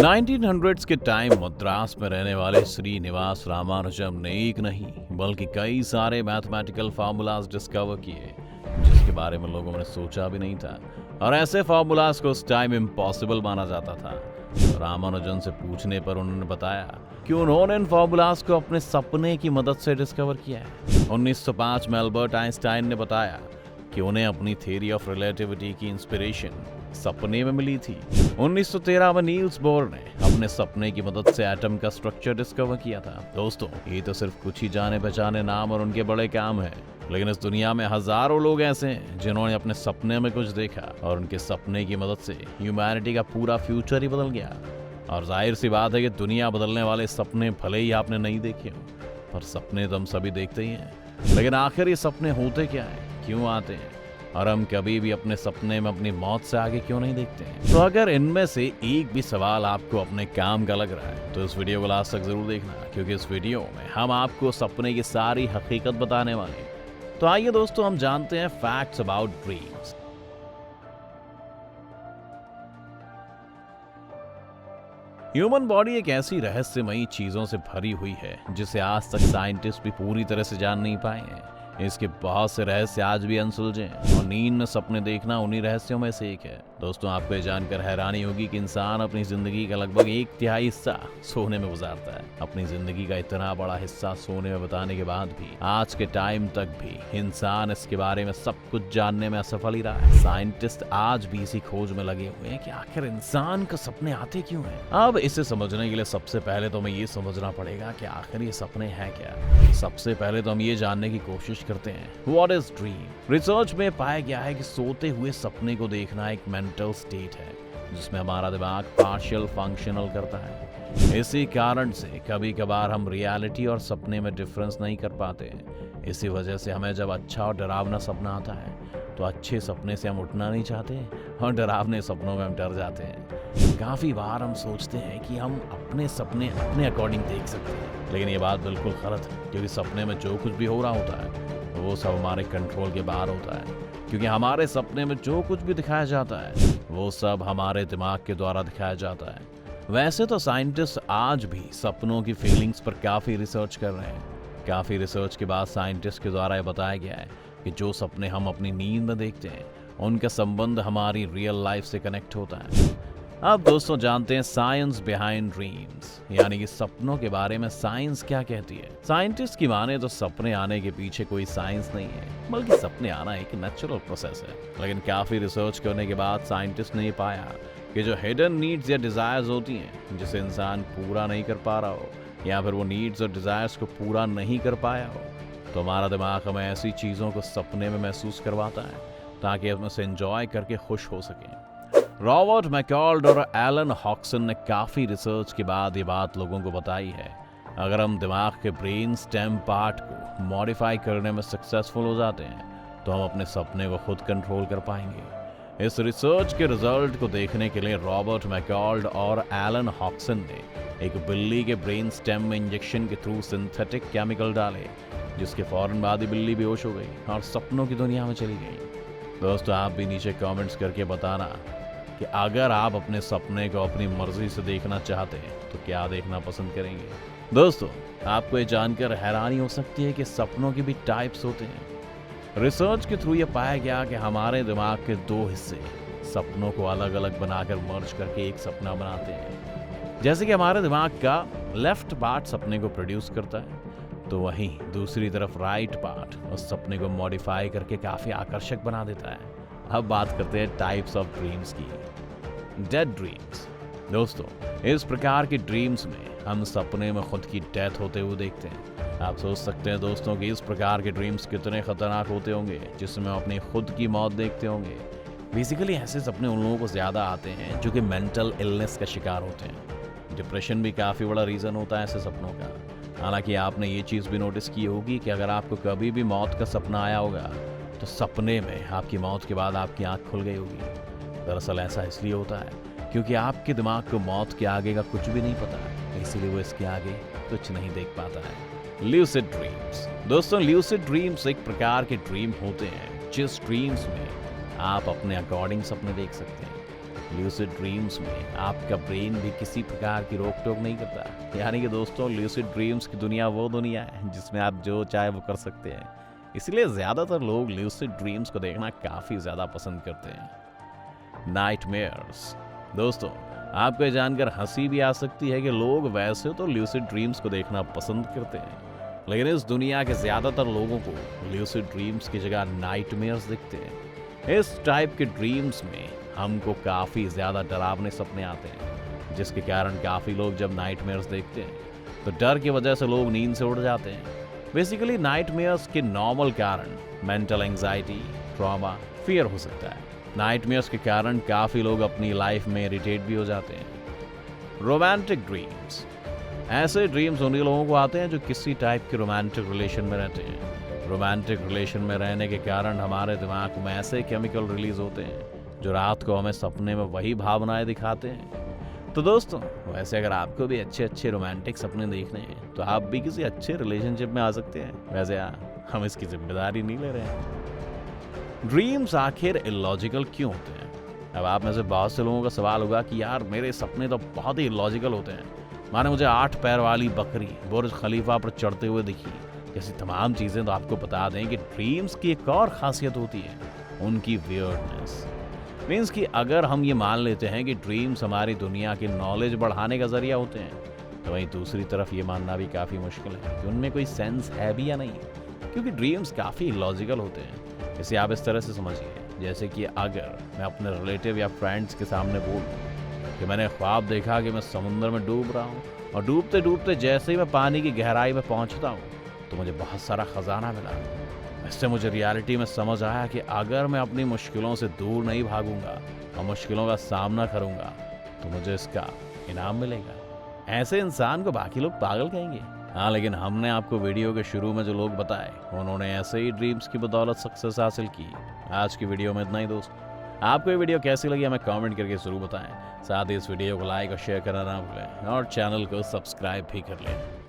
1900s के time Madras में रहने वाले श्रीनिवास रामानुजम ने एक नहीं बल्कि कई सारे मैथमेटिकल फार्मूलाज डिस्कवर किए जिसके बारे में लोगों ने सोचा भी नहीं था। और ऐसे फार्मूलाज को उस टाइम इम्पॉसिबल माना जाता था। रामानुजन से पूछने पर उन्होंने बताया कि उन्होंने इन फार्मूलाज को अपने सपने की मदद से डिस्कवर किया है। 1905 में अल्बर्ट आइंस्टाइन ने बताया कि उन्हें अपनी थ्योरी ऑफ रिलेटिविटी की इंस्पिरेशन सपने में मिली थी। 1913 में नील्स बोर ने अपने सपने की मदद से एटम का स्ट्रक्चर डिस्कवर किया था। दोस्तों, ये तो सिर्फ कुछ ही जाने पहचाने नाम और उनके बड़े काम हैं, लेकिन इस दुनिया में हजारों लोग ऐसे हैं जिन्होंने अपने सपने में कुछ देखा और उनके सपने की मदद से ह्यूमैनिटी का पूरा फ्यूचर ही बदल गया। और जाहिर सी बात है कि दुनिया बदलने वाले सपने भले ही आपने नहीं देखे हो, पर सपने तो हम सभी देखते ही हैं। लेकिन आखिर ये सपने होते क्या है, क्यों आते हैं, और हम कभी भी अपने सपने में अपनी मौत से आगे क्यों नहीं देखते हैं? तो अगर इनमें से एक भी सवाल आपको अपने काम का लग रहा है तो इस वीडियो को लास्ट तक जरूर देखना, क्योंकि इस वीडियो में हम आपको सपने की सारी हकीकत बताने वाले हैं। तो आइए दोस्तों, हम जानते हैं facts about dreams. Human body एक ऐसी रहस्यमयी चीजों से भरी हुई है जिसे आज तक साइंटिस्ट भी पूरी तरह से जान नहीं पाए हैं। इसके बहुत से रहस्य आज भी अनसुलझे हैं और नींद में सपने देखना उन्हीं रहस्यों में से एक है। दोस्तों, आपको ये जानकर हैरानी होगी कि इंसान अपनी जिंदगी का लगभग 1/3 हिस्सा सोने में गुजारता है। अपनी जिंदगी का इतना बड़ा हिस्सा सोने में बिताने के बाद भी आज के टाइम तक भी इंसान इसके बारे में सब कुछ जानने में असफल ही रहा है। साइंटिस्ट आज भी इसी खोज में लगे हुए हैं कि आखिर इंसान को सपने आते क्यों हैं। अब इसे समझने के लिए सबसे पहले तो हमें ये समझना पड़ेगा कि आखिर ये सपने हैं क्या। सबसे पहले तो हम ये जानने की कोशिश करते हैं, व्हाट इज ड्रीम। रिसर्च में पाया गया है कि सोते हुए सपने को देखना एक मेंटल स्टेट है जिसमें हमारा दिमाग पार्शियल फंक्शनल करता है। इसी कारण से कभी कभार हम रियलिटी और सपने में डिफरेंस नहीं कर पाते हैं। इसी वजह से हमें जब अच्छा और डरावना सपना आता है तो अच्छे सपने से हम उठना नहीं चाहते और डरावने सपनों में हम डर जाते हैं। काफी बार हम सोचते हैं कि हम अपने सपने अपने अकॉर्डिंग देख सकते हैं, लेकिन ये बात बिल्कुल गलत है, क्योंकि सपने में जो कुछ भी हो रहा होता है वो सब हमारे कंट्रोल के बाहर होता है। क्योंकि हमारे सपने में जो कुछ भी दिखाया जाता है वो सब हमारे दिमाग के द्वारा दिखाया जाता है। वैसे तो साइंटिस्ट आज भी सपनों की फीलिंग्स पर काफी रिसर्च कर रहे हैं। काफी रिसर्च के बाद साइंटिस्ट के द्वारा ये बताया गया है कि जो सपने हम अपनी नींद में देखते हैं उनका संबंध हमारी रियल लाइफ से कनेक्ट होता है। अब दोस्तों, जानते हैं साइंस बिहाइंड ड्रीम्स, यानी कि सपनों के बारे में साइंस क्या कहती है। साइंटिस्ट की माने तो सपने आने के पीछे कोई साइंस नहीं है, बल्कि सपने आना एक नेचुरल प्रोसेस है। लेकिन काफी रिसर्च करने के बाद साइंटिस्ट ने पाया कि जो हिडन नीड्स या डिजायर्स होती हैं जिसे इंसान पूरा नहीं कर पा रहा हो, या फिर वो नीड्स और डिजायर्स को पूरा नहीं कर पाया हो, तो हमारा दिमाग हमें ऐसी चीजों को सपने में महसूस करवाता है ताकि हम उसे एंजॉय करके खुश हो सकें। रॉबर्ट मैकॉल्ड और एलन हॉक्सन ने काफी रिसर्च के बाद ये बात लोगों को बताई है। अगर हम दिमाग के ब्रेन स्टेम पार्ट को मॉडिफाई करने में सक्सेसफुल हो जाते हैं तो हम अपने सपने को खुद कंट्रोल कर पाएंगे। इस रिसर्च के रिजल्ट को देखने के लिए रॉबर्ट मैकॉल्ड और एलन हॉक्सन ने एक बिल्ली के ब्रेन स्टेम में इंजेक्शन के थ्रू सिंथेटिक केमिकल डाले, जिसके फौरन बाद ही बिल्ली बेहोश हो गई और सपनों की दुनिया में चली गई। दोस्तों, आप भी नीचे कमेंट्स करके बताना कि अगर आप अपने सपने को अपनी मर्जी से देखना चाहते हैं तो क्या देखना पसंद करेंगे। दोस्तों, आपको ये जानकर हैरानी हो सकती है कि सपनों के भी टाइप्स होते हैं। रिसर्च के थ्रू ये पाया गया कि हमारे दिमाग के 2 हिस्से सपनों को अलग अलग बनाकर मर्ज करके एक सपना बनाते हैं। जैसे कि हमारे दिमाग का लेफ्ट पार्ट सपने को प्रोड्यूस करता है, तो वहीं दूसरी तरफ राइट पार्ट उस सपने को मॉडिफाई करके काफी आकर्षक बना देता है। अब बात करते हैं टाइप्स ऑफ ड्रीम्स की। Dead dreams. दोस्तों, इस प्रकार की ड्रीम्स में हम सपने में खुद की डेथ होते हुए देखते हैं। आप सोच सकते हैं दोस्तों कि इस प्रकार के ड्रीम्स कितने खतरनाक होते होंगे, जिसमें हम अपनी खुद की मौत देखते होंगे। बेसिकली ऐसे सपने उन लोगों को ज्यादा आते हैं जो कि मेंटल इलनेस का शिकार होते हैं। डिप्रेशन भी काफी बड़ा रीजन होता है ऐसे सपनों का। हालांकि आपने ये चीज भी नोटिस की होगी कि अगर आपको कभी भी मौत का सपना आया होगा तो सपने में आपकी मौत के बाद आपकी आंख खुल गई होगी। दरअसल ऐसा इसलिए होता है क्योंकि आपके दिमाग को मौत के आगे का कुछ भी नहीं पता, इसीलिए वो इसके आगे कुछ नहीं देख पाता है। Lucid dreams. दोस्तों, ल्यूसिड ड्रीम्स एक प्रकार के ड्रीम होते हैं जिस ड्रीम्स में आप अपने अकॉर्डिंग सपने देख सकते हैं। ल्यूसिड ड्रीम्स में आपका ब्रेन भी किसी प्रकार की रोक टोक नहीं करता। यानी कि दोस्तों, ल्यूसिड ड्रीम्स की दुनिया वो दुनिया है जिसमें आप जो चाहे वो कर सकते हैं। इसलिए ज़्यादातर लोग ल्यूसिड ड्रीम्स को देखना काफ़ी ज़्यादा पसंद करते हैं। नाइटमेयर्स। दोस्तों, आपको ये जानकर हंसी भी आ सकती है कि लोग वैसे तो ल्यूसिड ड्रीम्स को देखना पसंद करते हैं, लेकिन इस दुनिया के ज़्यादातर लोगों को ल्यूसिड ड्रीम्स की जगह नाइटमेयर्स दिखते हैं। इस टाइप के ड्रीम्स में हमको काफ़ी ज़्यादा डरावने सपने आते हैं, जिसके कारण काफ़ी लोग जब नाइटमेयर्स देखते हैं तो डर की वजह से लोग नींद से उड़ जाते हैं। बेसिकली नाइटमेयर्स के नॉर्मल कारण मेंटल एंजाइटी, ट्रॉमा, फियर हो सकता है। नाइटमेयर्स के कारण काफ़ी लोग अपनी लाइफ में इरिटेट भी हो जाते हैं। Romantic dreams. ऐसे ड्रीम्स उन्हीं लोगों को आते हैं जो किसी टाइप के रोमांटिक रिलेशन में रहते हैं। रोमांटिक रिलेशन में रहने के कारण हमारे दिमाग में ऐसे केमिकल रिलीज होते हैं जो रात को हमें सपने में वही भावनाएं दिखाते हैं। तो दोस्तों, वैसे अगर आपको भी अच्छे अच्छे रोमांटिक सपने देखने हैं तो आप भी किसी अच्छे रिलेशनशिप में आ सकते हैं। वैसे हम इसकी जिम्मेदारी नहीं ले रहे हैं। ड्रीम्स आखिर इलॉजिकल क्यों होते हैं? अब आप में से बहुत से लोगों का सवाल होगा कि यार, मेरे सपने तो बहुत ही इलॉजिकल होते हैं। माने मुझे 8 पैर वाली बकरी बुर्ज खलीफा पर चढ़ते हुए दिखी, जैसी तमाम चीज़ें। तो आपको बता दें कि ड्रीम्स की एक और खासियत होती है, उनकी वियर्डनेस। मीन्स कि अगर हम ये मान लेते हैं कि ड्रीम्स हमारी दुनिया की नॉलेज बढ़ाने का जरिया होते हैं, तो वहीं दूसरी तरफ ये मानना भी काफ़ी मुश्किल है कि उनमें कोई सेंस है भी या नहीं, क्योंकि ड्रीम्स काफ़ी लॉजिकल होते हैं। इसे आप इस तरह से समझिए, जैसे कि अगर मैं अपने रिलेटिव या फ्रेंड्स के सामने बोलूं कि मैंने ख्वाब देखा कि मैं समुद्र में डूब रहा हूँ, और डूबते डूबते जैसे ही मैं पानी की गहराई में पहुँचता हूँ तो मुझे बहुत सारा खजाना मिला। इससे मुझे रियलिटी में समझ आया कि अगर मैं अपनी मुश्किलों से दूर नहीं भागूंगा और मुश्किलों का सामना करूंगा तो मुझे इसका इनाम मिलेगा। ऐसे इंसान को बाकी लोग पागल कहेंगे। हाँ, लेकिन हमने आपको वीडियो के शुरू में जो लोग बताए, उन्होंने ऐसे ही ड्रीम्स की बदौलत सक्सेस हासिल की। आज की वीडियो में इतना ही दोस्तों। आपको ये वीडियो कैसी लगी हमें कमेंट करके जरूर बताएं। साथ ही इस वीडियो को लाइक और शेयर करना ना भूलें और चैनल को सब्सक्राइब भी कर लें।